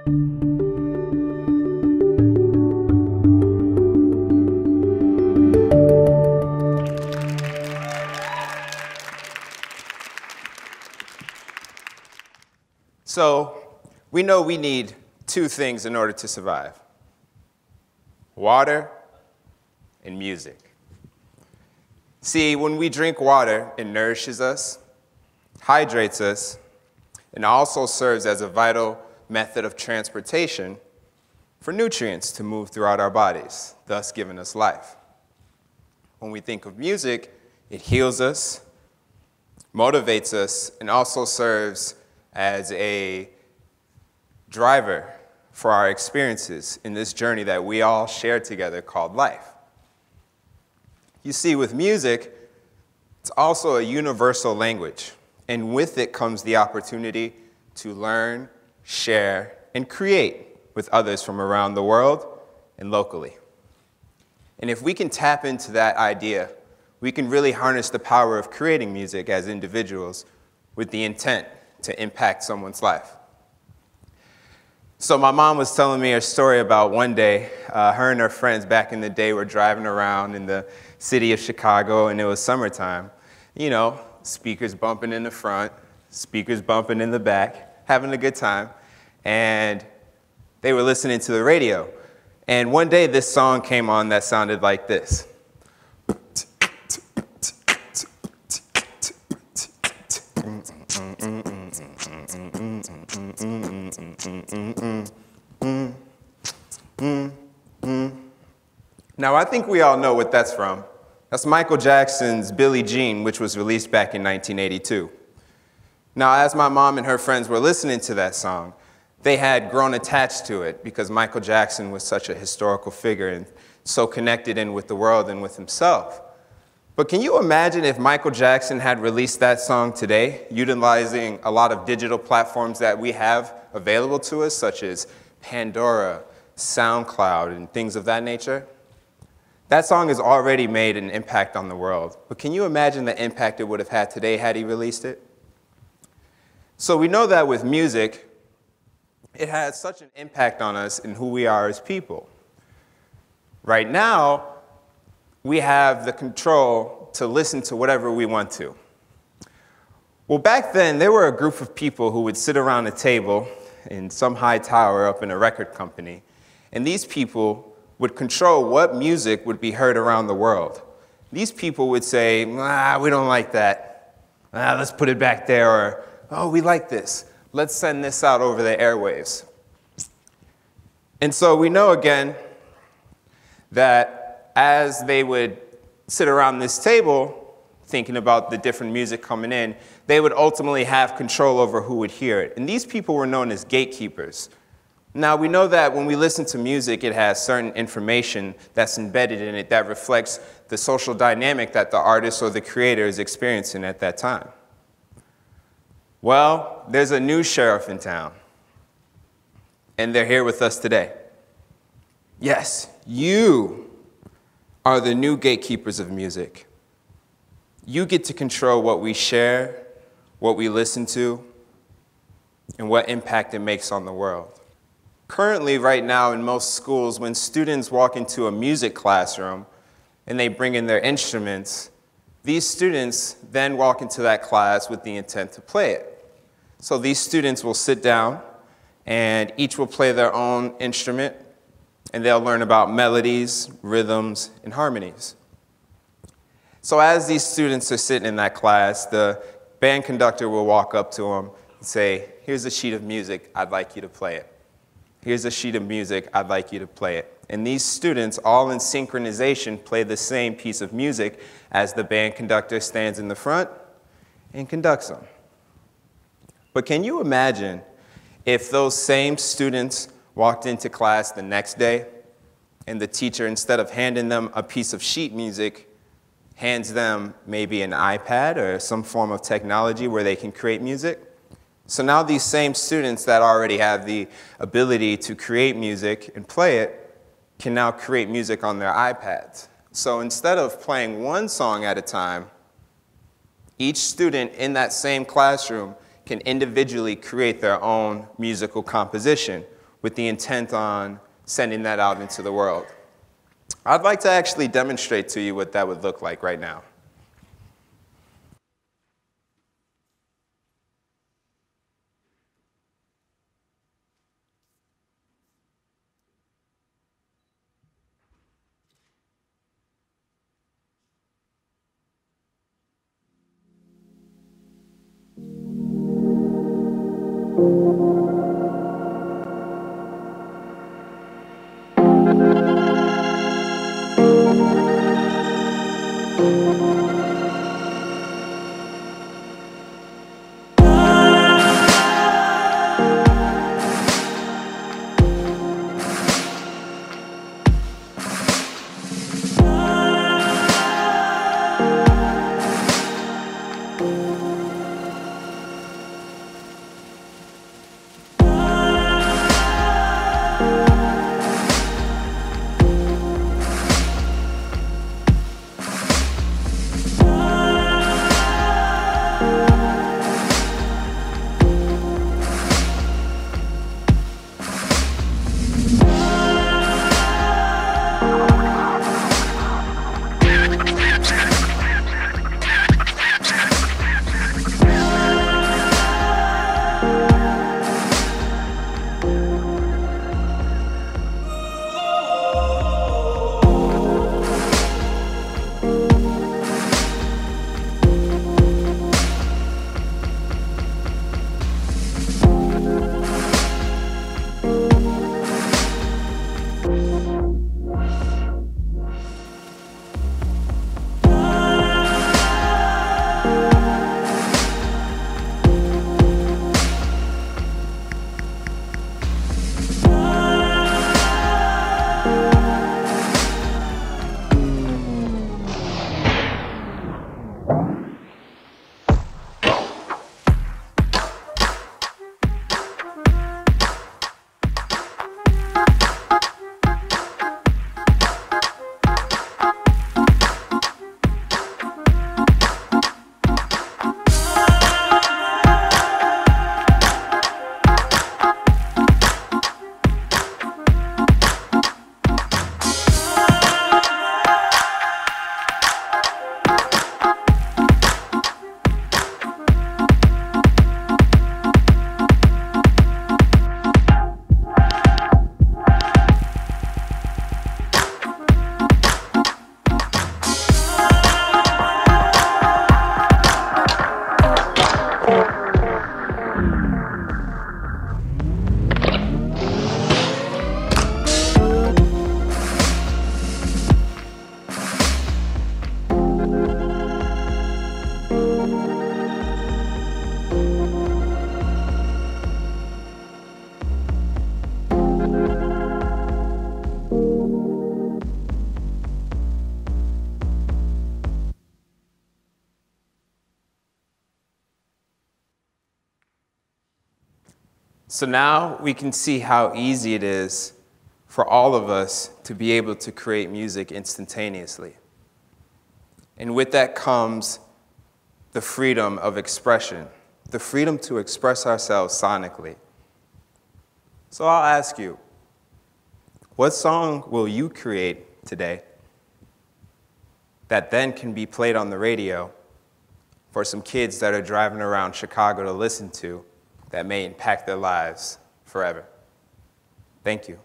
So we know we need two things in order to survive: water and music. See, when we drink water, it nourishes us, hydrates us, and also serves as a vital method of transportation for nutrients to move throughout our bodies, thus giving us life. When we think of music, it heals us, motivates us, and also serves as a driver for our experiences in this journey that we all share together called life. You see, with music, it's also a universal language, and with it comes the opportunity to learn, share, and create with others from around the world and locally. And if we can tap into that idea, we can really harness the power of creating music as individuals with the intent to impact someone's life. So my mom was telling me a story about one day, her and her friends back in the day were driving around in the city of Chicago, and it was summertime. You know, speakers bumping in the front, speakers bumping in the back, having a good time. And they were listening to the radio. And one day this song came on that sounded like this. Now, I think we all know what that's from. That's Michael Jackson's Billie Jean, which was released back in 1982. Now, as my mom and her friends were listening to that song, they had grown attached to it because Michael Jackson was such a historical figure and so connected in with the world and with himself. But can you imagine if Michael Jackson had released that song today, utilizing a lot of digital platforms that we have available to us, such as Pandora, SoundCloud, and things of that nature? That song has already made an impact on the world. But can you imagine the impact it would have had today had he released it? So we know that with music, it has such an impact on us and who we are as people. Right now, we have the control to listen to whatever we want to. Well, back then, there were a group of people who would sit around a table in some high tower up in a record company, and these people would control what music would be heard around the world. These people would say, we don't like that. Let's put it back there, or, oh, we like this. Let's send this out over the airwaves. And so we know again that as they would sit around this table thinking about the different music coming in, they would ultimately have control over who would hear it. And these people were known as gatekeepers. Now, we know that when we listen to music, it has certain information that's embedded in it that reflects the social dynamic that the artist or the creator is experiencing at that time. Well, there's a new sheriff in town, and they're here with us today. Yes, you are the new gatekeepers of music. You get to control what we share, what we listen to, and what impact it makes on the world. Currently, right now, in most schools, when students walk into a music classroom and they bring in their instruments, these students then walk into that class with the intent to play it. So these students will sit down, and each will play their own instrument, and they'll learn about melodies, rhythms, and harmonies. So as these students are sitting in that class, the band conductor will walk up to them and say, here's a sheet of music, I'd like you to play it. Here's a sheet of music, I'd like you to play it. And these students, all in synchronization, play the same piece of music as the band conductor stands in the front and conducts them. But can you imagine if those same students walked into class the next day and the teacher, instead of handing them a piece of sheet music, hands them maybe an iPad or some form of technology where they can create music? So now these same students that already have the ability to create music and play it can now create music on their iPads. So instead of playing one song at a time, each student in that same classroom can individually create their own musical composition with the intent on sending that out into the world. I'd like to actually demonstrate to you what that would look like right now. So now we can see how easy it is for all of us to be able to create music instantaneously. And with that comes the freedom of expression, the freedom to express ourselves sonically. So I'll ask you, what song will you create today that then can be played on the radio for some kids that are driving around Chicago to listen to that may impact their lives forever? Thank you.